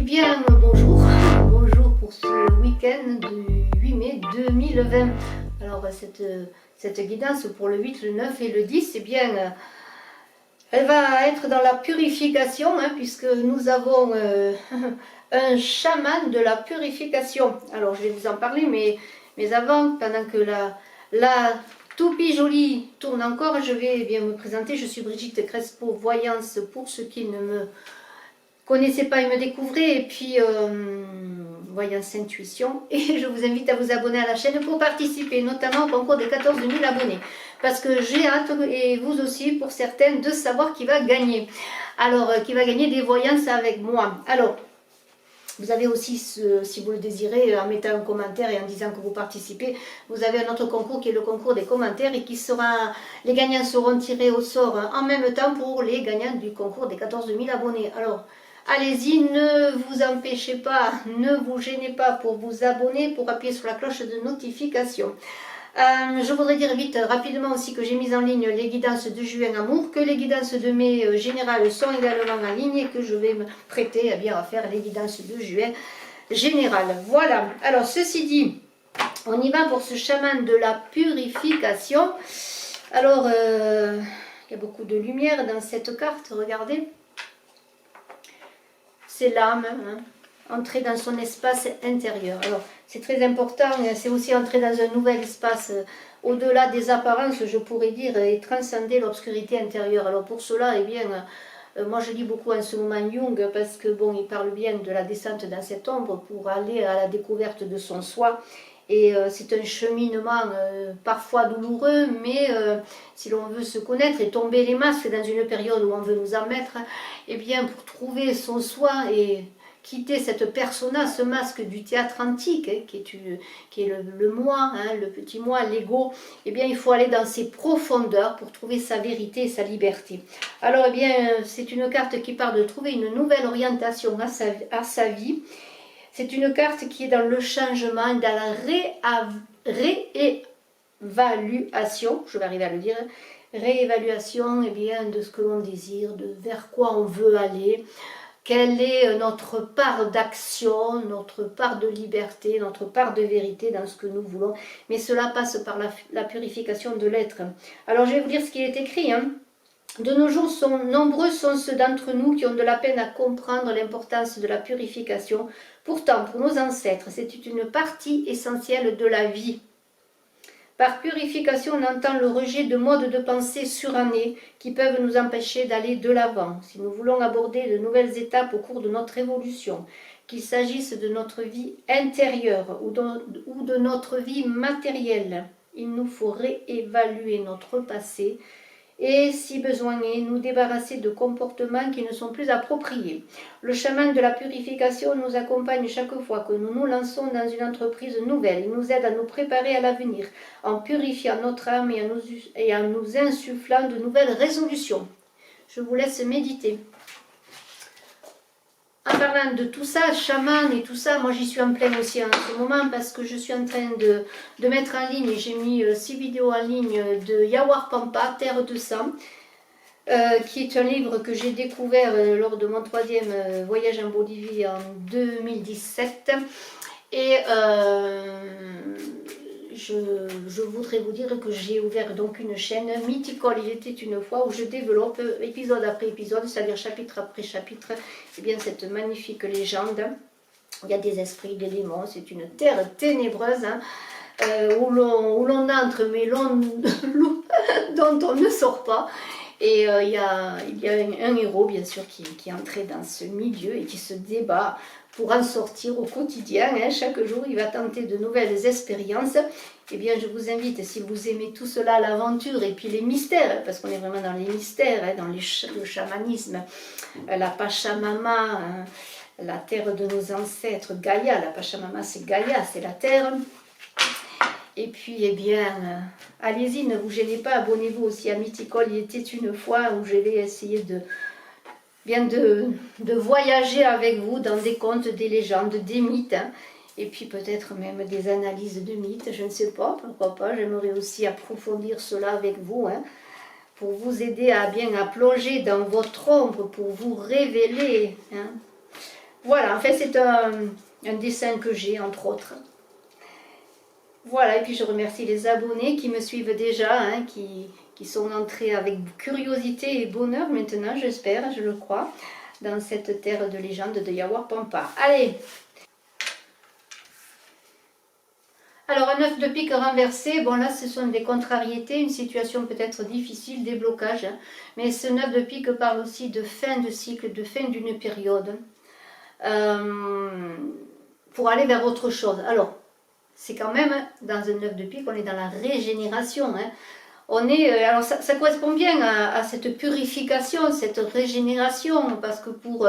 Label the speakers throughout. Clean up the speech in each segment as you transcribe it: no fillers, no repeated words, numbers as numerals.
Speaker 1: Eh bien, bonjour, bonjour pour ce week-end du 8 mai 2020. Alors, cette guidance pour le 8, le 9 et le 10, eh bien, elle va être dans la purification, hein, puisque nous avons un chaman de la purification. Alors, je vais vous en parler, mais avant, pendant que la toupie jolie tourne encore, je vais bien me présenter. Je suis Brigitte Crespo, voyance pour ceux qui ne me connaissez pas et me découvrez, et puis voyance intuition, et je vous invite à vous abonner à la chaîne pour participer notamment au concours des 14 000 abonnés, parce que j'ai hâte, et vous aussi pour certaines, de savoir qui va gagner. Alors, qui va gagner des voyances avec moi. Alors, vous avez aussi, si vous le désirez, en mettant un commentaire et en disant que vous participez, vous avez un autre concours qui est le concours des commentaires, et qui sera, les gagnants seront tirés au sort en même temps pour les gagnants du concours des 14 000 abonnés. Alors, allez-y, ne vous empêchez pas, ne vous gênez pas pour vous abonner, pour appuyer sur la cloche de notification. Je voudrais dire vite, rapidement aussi, que j'ai mis en ligne les guidances de juin amour, que les guidances de mai générales sont également en ligne, et que je vais me prêter à faire les guidances de juin générales. Voilà, alors ceci dit, on y va pour ce chaman de la purification. Alors, il y a beaucoup de lumière dans cette carte, regardez. C'est l'âme, hein, entrer dans son espace intérieur. Alors, c'est très important, c'est aussi entrer dans un nouvel espace, au-delà des apparences, je pourrais dire, et transcender l'obscurité intérieure. Alors, pour cela, eh bien, moi je lis beaucoup en ce moment Jung, parce que, bon, il parle bien de la descente dans cette ombre pour aller à la découverte de son soi. Et c'est un cheminement parfois douloureux, mais si l'on veut se connaître et tomber les masques dans une période où on veut nous en mettre, eh bien pour trouver son soi et quitter cette persona, ce masque du théâtre antique, hein, qui est le moi, hein, le petit moi, l'ego, eh bien il faut aller dans ses profondeurs pour trouver sa vérité et sa liberté. Alors eh bien c'est une carte qui parle de trouver une nouvelle orientation à sa vie. C'est une carte qui est dans le changement, dans la réévaluation, je vais arriver à le dire, réévaluation eh bien, de ce que l'on désire, de vers quoi on veut aller, quelle est notre part d'action, notre part de liberté, notre part de vérité dans ce que nous voulons. Mais cela passe par la purification de l'être. Alors je vais vous dire ce qui est écrit, hein. De nos jours, nombreux sont ceux d'entre nous qui ont de la peine à comprendre l'importance de la purification. Pourtant, pour nos ancêtres, c'était une partie essentielle de la vie. Par purification, on entend le rejet de modes de pensée surannés qui peuvent nous empêcher d'aller de l'avant. Si nous voulons aborder de nouvelles étapes au cours de notre évolution, qu'il s'agisse de notre vie intérieure ou de notre vie matérielle, il nous faut réévaluer notre passé, et, si besoin est, nous débarrasser de comportements qui ne sont plus appropriés. Le chaman de la purification nous accompagne chaque fois que nous nous lançons dans une entreprise nouvelle. Il nous aide à nous préparer à l'avenir, en purifiant notre âme et en nous insufflant de nouvelles résolutions. Je vous laisse méditer. En parlant de tout ça, chaman et tout ça, moi j'y suis en pleine aussi en ce moment, parce que je suis en train de mettre en ligne, et j'ai mis 6 vidéos en ligne de Yawar Pampa, Terre de sang, qui est un livre que j'ai découvert lors de mon 3e voyage en Bolivie en 2017. Et je voudrais vous dire que j'ai ouvert donc une chaîne Mythical, il était une fois, où je développe épisode après épisode, c'est-à-dire chapitre après chapitre, eh bien cette magnifique légende. Il y a des esprits, des démons, c'est une terre ténébreuse, hein, où l'on entre mais dont on ne sort pas. Et il y a un héros bien sûr qui est entré dans ce milieu et qui se débat pour en sortir au quotidien, hein. Chaque jour il va tenter de nouvelles expériences. Eh bien je vous invite, si vous aimez tout cela, l'aventure et puis les mystères, parce qu'on est vraiment dans les mystères, hein, dans le chamanisme, la Pachamama, hein, la terre de nos ancêtres, Gaïa, la Pachamama c'est Gaïa, c'est la terre. Et puis, eh bien, allez-y, ne vous gênez pas, abonnez-vous aussi à Mythical, il était une fois, où je vais essayer de voyager avec vous dans des contes, des légendes, des mythes, hein, et puis peut-être même des analyses de mythes, je ne sais pas, pourquoi pas, j'aimerais aussi approfondir cela avec vous, hein, pour vous aider à plonger dans votre ombre, pour vous révéler, hein, Voilà, en fait c'est un dessin que j'ai entre autres. Voilà, et puis je remercie les abonnés qui me suivent déjà, hein, qui sont entrés avec curiosité et bonheur maintenant, j'espère, je le crois, dans cette terre de légende de Yawar Pampa. Allez! Alors un œuf de pique renversé, bon là ce sont des contrariétés, une situation peut-être difficile, des blocages, hein, mais ce œuf de pique parle aussi de fin de cycle, de fin d'une période, pour aller vers autre chose. Alors, c'est quand même, dans un œuf de pique, on est dans la régénération, hein. On est, alors ça correspond bien à cette purification, cette régénération, parce que pour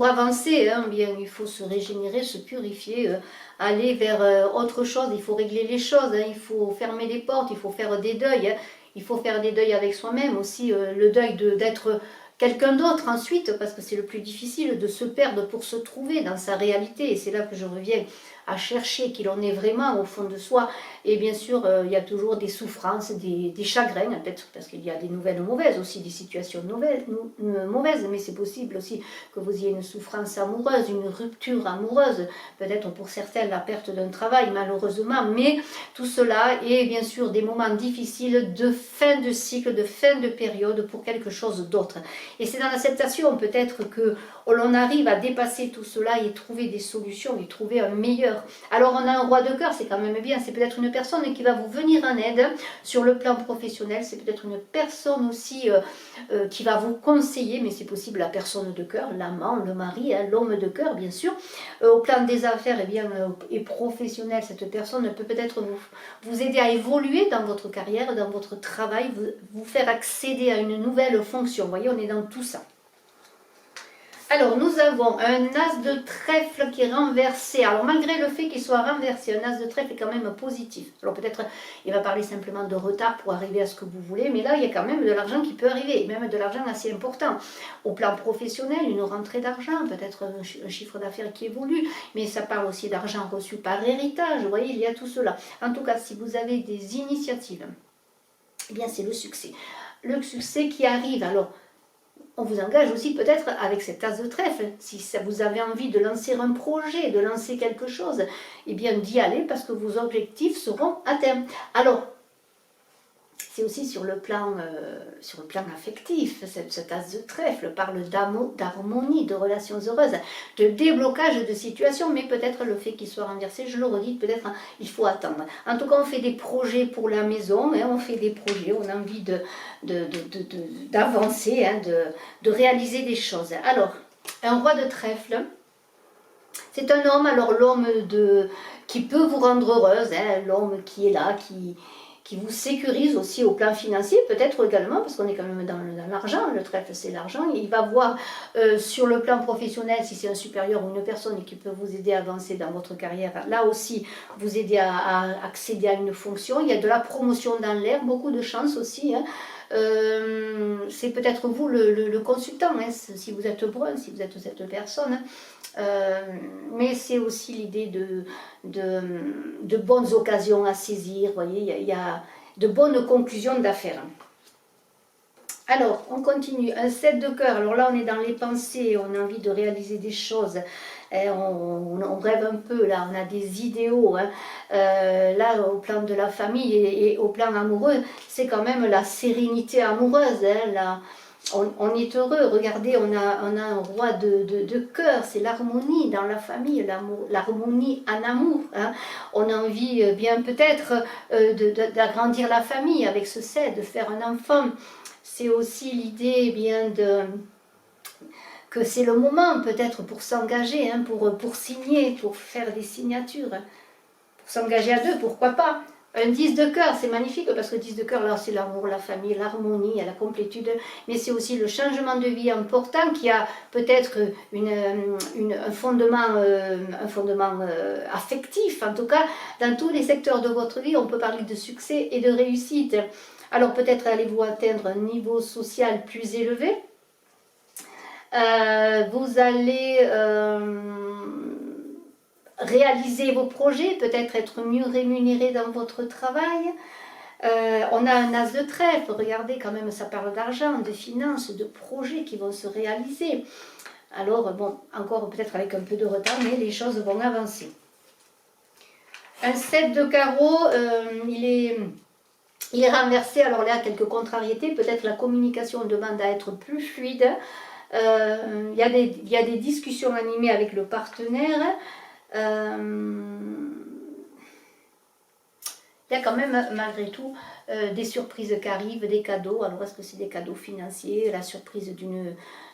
Speaker 1: avancer, hein, bien, il faut se régénérer, se purifier, aller vers autre chose, il faut régler les choses, hein, il faut fermer les portes, il faut faire des deuils, hein, il faut faire des deuils avec soi-même aussi, le deuil d'être quelqu'un d'autre ensuite, parce que c'est le plus difficile de se perdre pour se trouver dans sa réalité, et c'est là que je reviens à chercher qui l'on est vraiment au fond de soi. Et bien sûr, il y a toujours des souffrances, des chagrins, peut-être parce qu'il y a des nouvelles mauvaises aussi, des situations mauvaises, mais c'est possible aussi que vous ayez une souffrance amoureuse, une rupture amoureuse, peut-être pour certains la perte d'un travail malheureusement, mais tout cela est bien sûr des moments difficiles de fin de cycle, de fin de période pour quelque chose d'autre. Et c'est dans l'acceptation peut-être que l'on arrive à dépasser tout cela et trouver des solutions et trouver un meilleur. Alors on a un roi de cœur, c'est quand même bien, c'est peut-être une personne qui va vous venir en aide sur le plan professionnel, c'est peut-être une personne aussi qui va vous conseiller, mais c'est possible la personne de cœur, l'amant, le mari, hein, l'homme de cœur bien sûr. Au plan des affaires eh bien, et professionnel, cette personne peut peut-être vous aider à évoluer dans votre carrière, dans votre travail, vous faire accéder à une nouvelle fonction. Vous voyez, on est dans tout ça. Alors, nous avons un as de trèfle qui est renversé. Alors, malgré le fait qu'il soit renversé, un as de trèfle est quand même positif. Alors, peut-être, il va parler simplement de retard pour arriver à ce que vous voulez, mais là, il y a quand même de l'argent qui peut arriver, et même de l'argent assez important. Au plan professionnel, une rentrée d'argent, peut-être un chiffre d'affaires qui évolue, mais ça parle aussi d'argent reçu par héritage. Vous voyez, il y a tout cela. En tout cas, si vous avez des initiatives, eh bien, c'est le succès. Le succès qui arrive, alors, on vous engage aussi peut-être avec cet as de trèfle, si ça vous avez envie de lancer un projet, de lancer quelque chose, eh bien d'y aller parce que vos objectifs seront atteints. Alors, c'est aussi sur le plan affectif, cet as de trèfle parle d'amour, d'harmonie, de relations heureuses, de déblocage de situations, mais peut-être le fait qu'il soit renversé, je le redis, peut-être hein, il faut attendre. En tout cas, on fait des projets pour la maison, hein, on fait des projets, on a envie d'avancer, hein, de réaliser des choses. Alors, un roi de trèfle, c'est un homme, alors l'homme qui peut vous rendre heureuse, hein, l'homme qui est là, qui vous sécurise aussi au plan financier, peut-être également, parce qu'on est quand même dans l'argent, le trèfle c'est l'argent, il va voir sur le plan professionnel, si c'est un supérieur ou une personne qui peut vous aider à avancer dans votre carrière, là aussi, vous aider à accéder à une fonction, il y a de la promotion dans l'air, beaucoup de chance aussi, hein. C'est peut-être vous le consultant, hein, si vous êtes brun, si vous êtes cette personne, mais c'est aussi l'idée de bonnes occasions à saisir, vous voyez, il y a de bonnes conclusions d'affaires. Alors, on continue, un 7 de cœur, alors là on est dans les pensées, on a envie de réaliser des choses, on rêve un peu, là on a des idéaux, hein. Là au plan de la famille et au plan amoureux, c'est quand même la sérénité amoureuse, hein, là. On est heureux, regardez, on a un roi de cœur, c'est l'harmonie dans la famille, l'harmonie en amour. Hein. On a envie bien peut-être d'agrandir la famille avec ce 7, de faire un enfant. C'est aussi l'idée bien que c'est le moment peut-être pour s'engager, hein, pour signer, pour faire des signatures, hein. Pour s'engager à deux, pourquoi pas. Un 10 de cœur, c'est magnifique parce que 10 de cœur, là, c'est l'amour, la famille, l'harmonie, la complétude, mais c'est aussi le changement de vie important qui a peut-être un fondement affectif. En tout cas, dans tous les secteurs de votre vie, on peut parler de succès et de réussite. Alors peut-être allez-vous atteindre un niveau social plus élevé. Vous allez réaliser vos projets, peut-être être mieux rémunéré dans votre travail. On a un as de trèfle, regardez quand même, ça parle d'argent, de finances, de projets qui vont se réaliser. Alors bon, encore peut-être avec un peu de retard, mais les choses vont avancer. Un 7 de carreau, il est renversé, alors là, quelques contrariétés, peut-être la communication demande à être plus fluide. Il y a des discussions animées avec le partenaire. Il y a quand même, malgré tout, des surprises qui arrivent, des cadeaux. Alors, est-ce que c'est des cadeaux financiers, la surprise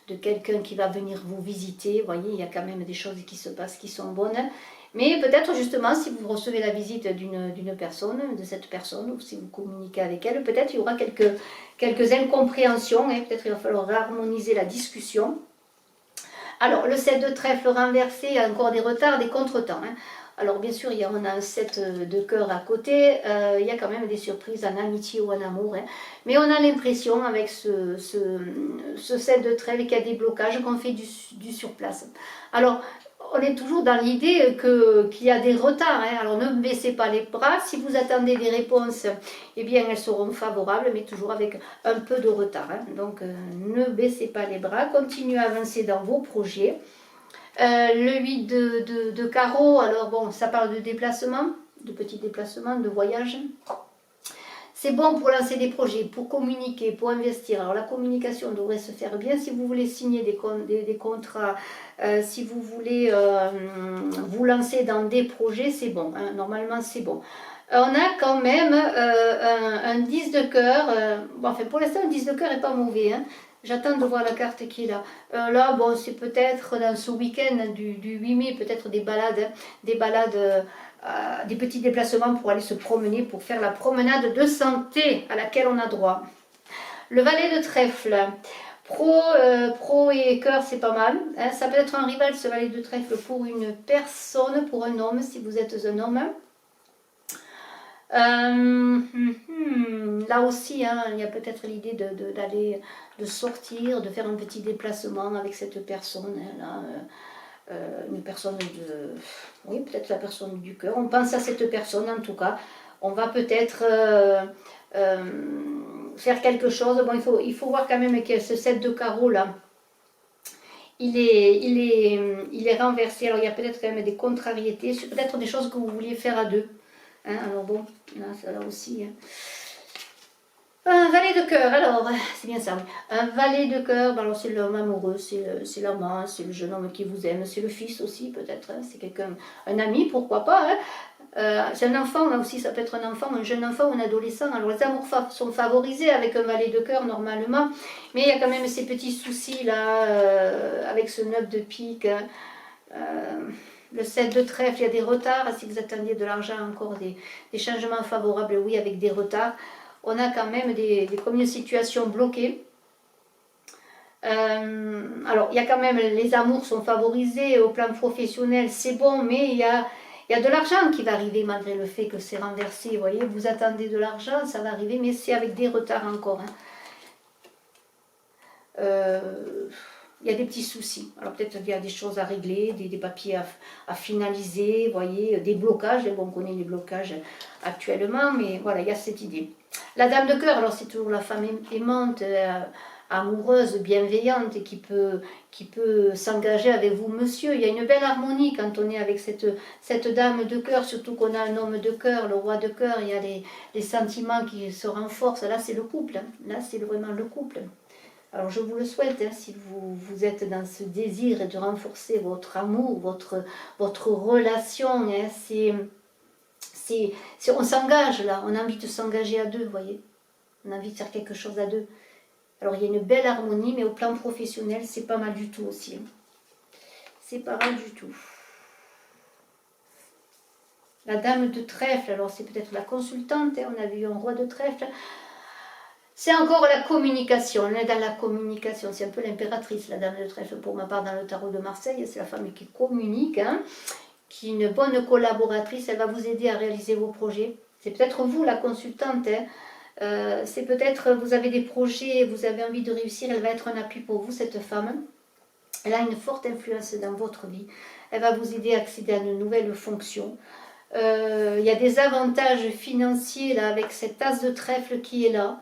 Speaker 1: de quelqu'un qui va venir vous visiter? Vous voyez, il y a quand même des choses qui se passent qui sont bonnes. Mais peut-être justement, si vous recevez la visite d'une personne, de cette personne, ou si vous communiquez avec elle, peut-être il y aura quelques incompréhensions, hein, peut-être il va falloir harmoniser la discussion. Alors, le 7 de trèfle renversé, il y a encore des retards, des contretemps. Hein. Alors, bien sûr, on a un 7 de cœur à côté, il y a quand même des surprises en amitié ou en amour. Hein. Mais on a l'impression, avec ce 7 de trèfle, qu'il y a des blocages, qu'on fait du surplace. Alors, on est toujours dans l'idée qu'il y a des retards. Hein. Alors ne baissez pas les bras. Si vous attendez des réponses, eh bien elles seront favorables, mais toujours avec un peu de retard. Hein. Donc ne baissez pas les bras. Continuez à avancer dans vos projets. Le 8 de carreau, alors bon, ça parle de déplacement, de petits déplacements, de voyage. C'est bon pour lancer des projets, pour communiquer, pour investir. Alors la communication devrait se faire bien. Si vous voulez signer des contrats, si vous voulez vous lancer dans des projets, c'est bon. Hein, normalement, c'est bon. On a quand même un 10 de cœur. Bon, enfin, pour l'instant, un 10 de cœur n'est pas mauvais. Hein. J'attends de voir la carte qui est là. Là, bon, c'est peut-être dans ce week-end du 8 mai, peut-être des balades. Des petits déplacements pour aller se promener, pour faire la promenade de santé à laquelle on a droit. Le valet de trèfle, pro et cœur, c'est pas mal. Hein. Ça peut être un rival, ce valet de trèfle, pour une personne, pour un homme, si vous êtes un homme. Là aussi, hein, il y a peut-être l'idée de sortir, de faire un petit déplacement avec cette personne. Hein, là, une personne oui, peut-être la personne du cœur. On pense à cette personne en tout cas. On va peut-être faire quelque chose. Bon, il faut voir quand même que ce 7 de carreau là, il est renversé. Alors il y a peut-être quand même des contrariétés, peut-être des choses que vous vouliez faire à deux. Hein, alors bon, là aussi. Hein. Un valet de cœur, alors, c'est bien ça. Un valet de cœur, alors c'est l'homme amoureux, c'est l'amant, c'est le jeune homme qui vous aime, c'est le fils aussi peut-être, hein, c'est quelqu'un, un ami, pourquoi pas. Hein. C'est un enfant, là aussi, ça peut être un enfant, un jeune enfant ou un adolescent. Alors les amours sont favorisés avec un valet de cœur normalement, mais il y a quand même ces petits soucis là, avec ce 9 de pique. Hein. Le 7 de trèfle, il y a des retards. Si vous attendiez de l'argent, encore des changements favorables, oui, avec des retards. On a quand même comme une situation bloquée. Alors, il y a quand même, les amours sont favorisés au plan professionnel, c'est bon, mais il y a de l'argent qui va arriver malgré le fait que c'est renversé. Vous voyez, vous attendez de l'argent, ça va arriver, mais c'est avec des retards encore. Hein. Il y a des petits soucis. Alors peut-être qu'il y a des choses à régler, des papiers à finaliser, vous voyez, des blocages. Bon, on connaît les blocages actuellement, mais voilà, il y a cette idée. La dame de cœur, alors c'est toujours la femme aimante, amoureuse, bienveillante, et qui peut s'engager avec vous, monsieur. Il y a une belle harmonie quand on est avec cette dame de cœur, surtout qu'on a un homme de cœur, le roi de cœur, il y a les sentiments qui se renforcent. Là, c'est le couple. Hein. Là, c'est vraiment le couple. Alors je vous le souhaite, hein, si vous êtes dans ce désir de renforcer votre amour, votre relation, hein, on s'engage là, on a envie de s'engager à deux, vous voyez. On a envie de faire quelque chose à deux. Alors il y a une belle harmonie, mais au plan professionnel, c'est pas mal du tout aussi. Hein. C'est pas mal du tout. La dame de trèfle, alors c'est peut-être la consultante, hein, on a vu un roi de trèfle. C'est encore la communication, on est dans la communication, c'est un peu l'impératrice, la dame de trèfle pour ma part dans le tarot de Marseille, c'est la femme qui communique, hein, qui est une bonne collaboratrice, elle va vous aider à réaliser vos projets. C'est peut-être vous la consultante, hein. C'est peut-être vous avez des projets, vous avez envie de réussir, elle va être un appui pour vous cette femme. Elle a une forte influence dans votre vie, elle va vous aider à accéder à de nouvelles fonctions. Il y a des avantages financiers là avec cette as de trèfle qui est là.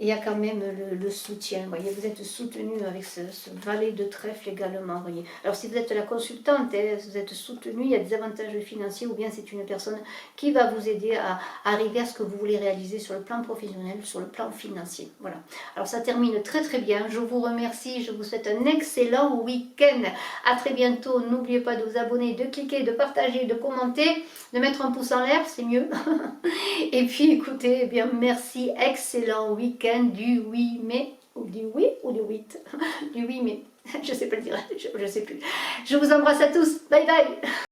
Speaker 1: il y a quand même le soutien, voyez, vous êtes soutenu avec ce valet de trèfle également, voyez. Alors si vous êtes la consultante, hein, vous êtes soutenu, il y a des avantages financiers, ou bien c'est une personne qui va vous aider à arriver à ce que vous voulez réaliser sur le plan professionnel, sur le plan financier, voilà. Alors ça termine très très bien, je vous remercie, je vous souhaite un excellent week-end, à très bientôt, n'oubliez pas de vous abonner, de cliquer, de partager, de commenter, de mettre un pouce en l'air, c'est mieux. Et puis écoutez, eh bien merci, excellent week-end du 8 mai, ou du 8 ou du 8, du 8 mai, je sais pas le dire, je sais plus. Je vous embrasse à tous, bye bye.